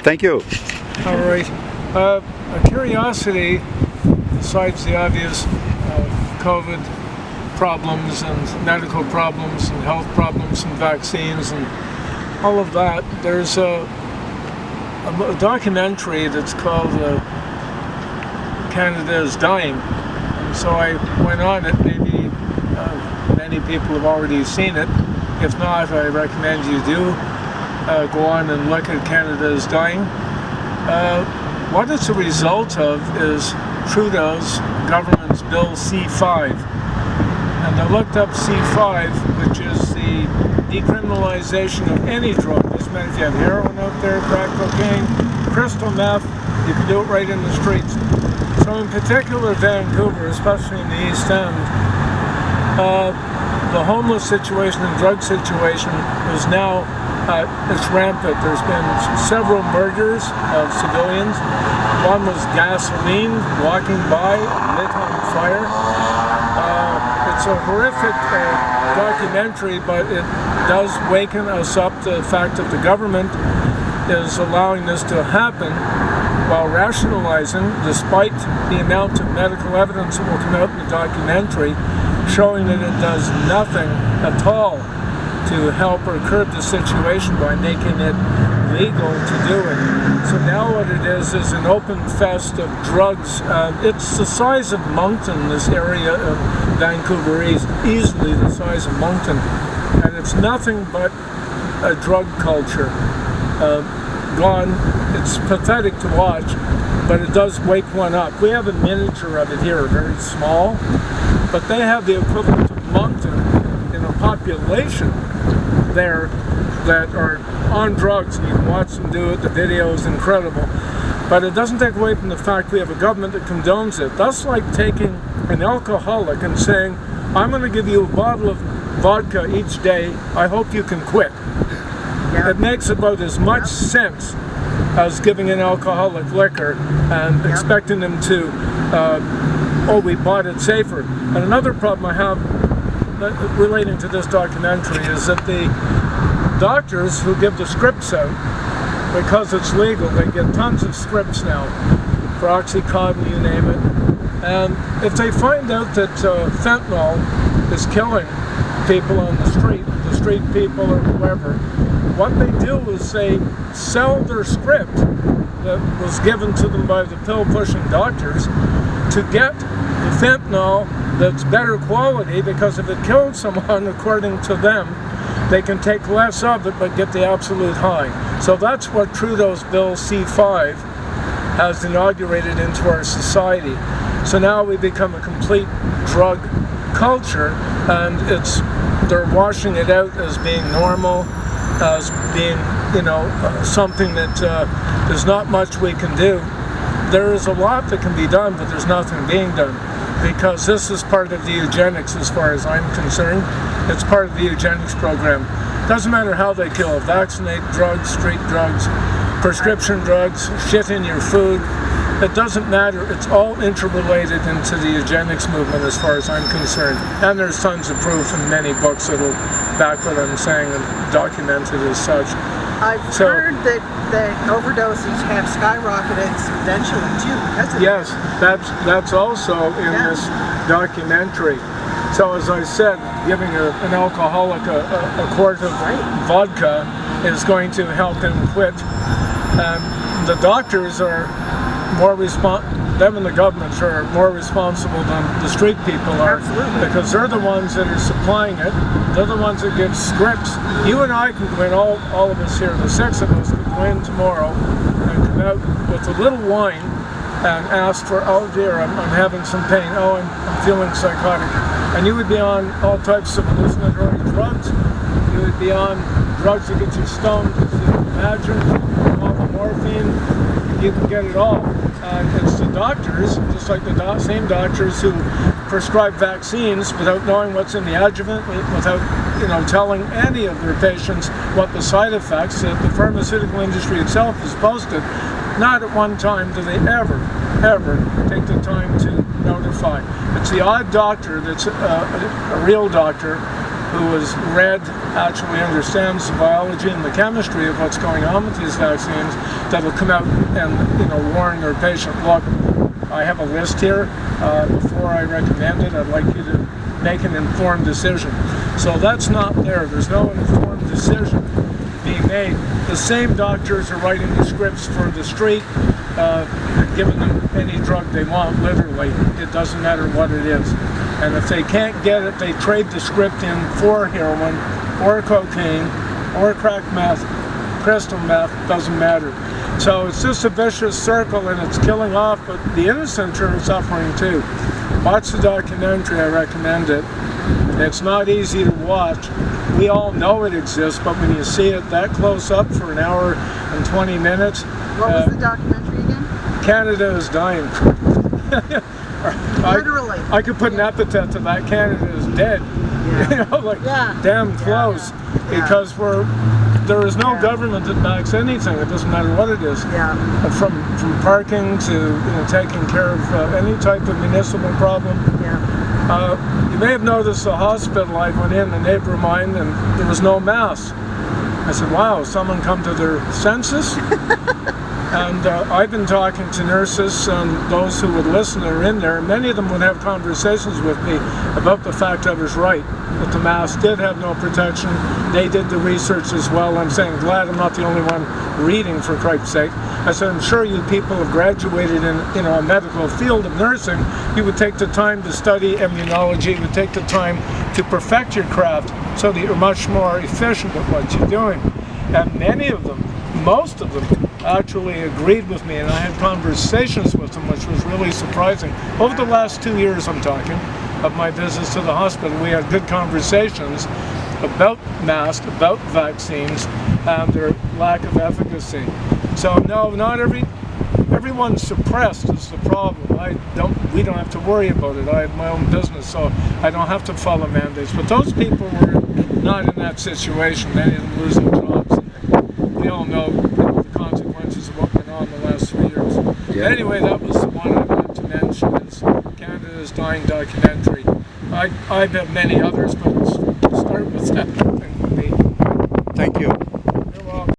Thank you. All right. A curiosity, besides the obvious COVID problems and medical problems and health problems and vaccines and all of that, there's a documentary that's called Canada is Dying. And so I went on it. Maybe many people have already seen it. If not, I recommend you do go on and look at Canada is Dying. What it's a result of is Trudeau's government's Bill C5. And I looked up C5, which is the decriminalization of any drug. This means if you have heroin out there, crack cocaine, crystal meth, you can do it right in the streets. So in particular Vancouver, especially in the East End, the homeless situation and drug situation is now it's rampant. There's been several murders of civilians. One was gasoline walking by, lit on fire. It's a horrific documentary, but it does waken us up to the fact that the government is allowing this to happen while rationalizing, despite the amount of medical evidence that will come out in the documentary, showing that it does nothing at all to help or curb the situation by making it legal to do it. So now what it is an open fest of drugs. It's the size of Moncton, this area of Vancouver East, easily the size of Moncton. And it's nothing but a drug culture. Gone. It's pathetic to watch, but it does wake one up. We have a miniature of it here, very small, but they have the equivalent of Moncton in a population there that are on drugs, and you can watch them do it. The video is incredible, but it doesn't take away from the fact we have a government that condones it. That's like taking an alcoholic and saying, I'm going to give you a bottle of vodka each day, I hope you can quit. Yeah. It makes about as much sense as giving an alcoholic liquor and expecting them to, we bought it safer. And another problem I have relating to this documentary is that the doctors who give the scripts out, because it's legal, they get tons of scripts now for Oxycontin, you name it. And if they find out that fentanyl is killing people on the street people or whoever, what they do is they sell their script that was given to them by the pill-pushing doctors to get the fentanyl that's better quality, because if it kills someone, according to them, they can take less of it but get the absolute high. So that's what Trudeau's Bill C5 has inaugurated into our society. So now we become a complete drug culture, and they're washing it out as being normal, as being, something that there's not much we can do. There is a lot that can be done, but there's nothing being done, because this is part of the eugenics as far as I'm concerned. It's part of the eugenics program. Doesn't matter how they kill, vaccinate, drugs, street drugs, prescription drugs, shit in your food. It doesn't matter. It's all interrelated into the eugenics movement as far as I'm concerned. And there's tons of proof in many books that'll back what I'm saying and document it as such. I've heard that overdoses have skyrocketed exponentially too because of yes, that's also in this documentary. So as I said, giving an alcoholic a quart of vodka is going to help him quit. The doctors are more them and the governments are more responsible than the street people are. Absolutely. Because they're the ones that are supplying it. They're the ones that give scripts. You and I can go in, all of us here, the 6 of us, could go in tomorrow and come out with a little wine and ask for, oh dear, I'm having some pain, oh I'm feeling psychotic. And you would be on all types of hallucinatory drugs. You would be on drugs that get you stoned, as you can imagine, all the morphine. You can get it all. It's the doctors, just like the same doctors who prescribe vaccines without knowing what's in the adjuvant, without telling any of their patients what the side effects that the pharmaceutical industry itself has posted. Not at one time do they ever take the time to notify. It's the odd doctor that's a real doctor who has read, actually understands the biology and the chemistry of what's going on with these vaccines, that'll come out and warn their patient, look, I have a list here. Before I recommend it, I'd like you to make an informed decision. So that's not there. There's no informed decision being made. The same doctors are writing the scripts for the street, giving them any drug they want, literally. It doesn't matter what it is. And if they can't get it, they trade the script in for heroin, or cocaine, or crack meth, crystal meth, doesn't matter. So it's just a vicious circle, and it's killing off, but the innocent are suffering too. Watch the documentary, I recommend it. It's not easy to watch. We all know it exists, but when you see it that close up for an hour and 20 minutes... What was the documentary again? Canada is dying. Literally. I could put an epithet to that. Canada is dead. Yeah. Damn close. Yeah. Because there is no government that backs anything. It doesn't matter what it is. Yeah. From parking to taking care of any type of municipal problem. Yeah. You may have noticed the hospital. I went in, a neighbor of mine, and there was no mask. I said, wow, someone come to their senses? And I've been talking to nurses and those who would listen that are in there. Many of them would have conversations with me about the fact I was right, that the mask did have no protection. They did the research as well. I'm saying, glad I'm not the only one reading, for Christ's sake. I said, I'm sure you people have graduated in a medical field of nursing. You would take the time to study immunology. You would take the time to perfect your craft so that you're much more efficient at what you're doing. And many of them, most of them, actually agreed with me, and I had conversations with them, which was really surprising. Over the last 2 years, I'm talking, of my visits to the hospital, we had good conversations about masks, about vaccines, and their lack of efficacy. So no, not everyone's suppressed is the problem. We don't have to worry about it. I have my own business, so I don't have to follow mandates. But those people were not in that situation, many of them losing jobs. We all know the consequences of what went on the last 3 years. Yeah. Anyway, that was the one I wanted to mention, is Canada's Dying documentary. I have many others, but let's start with that. Thank you.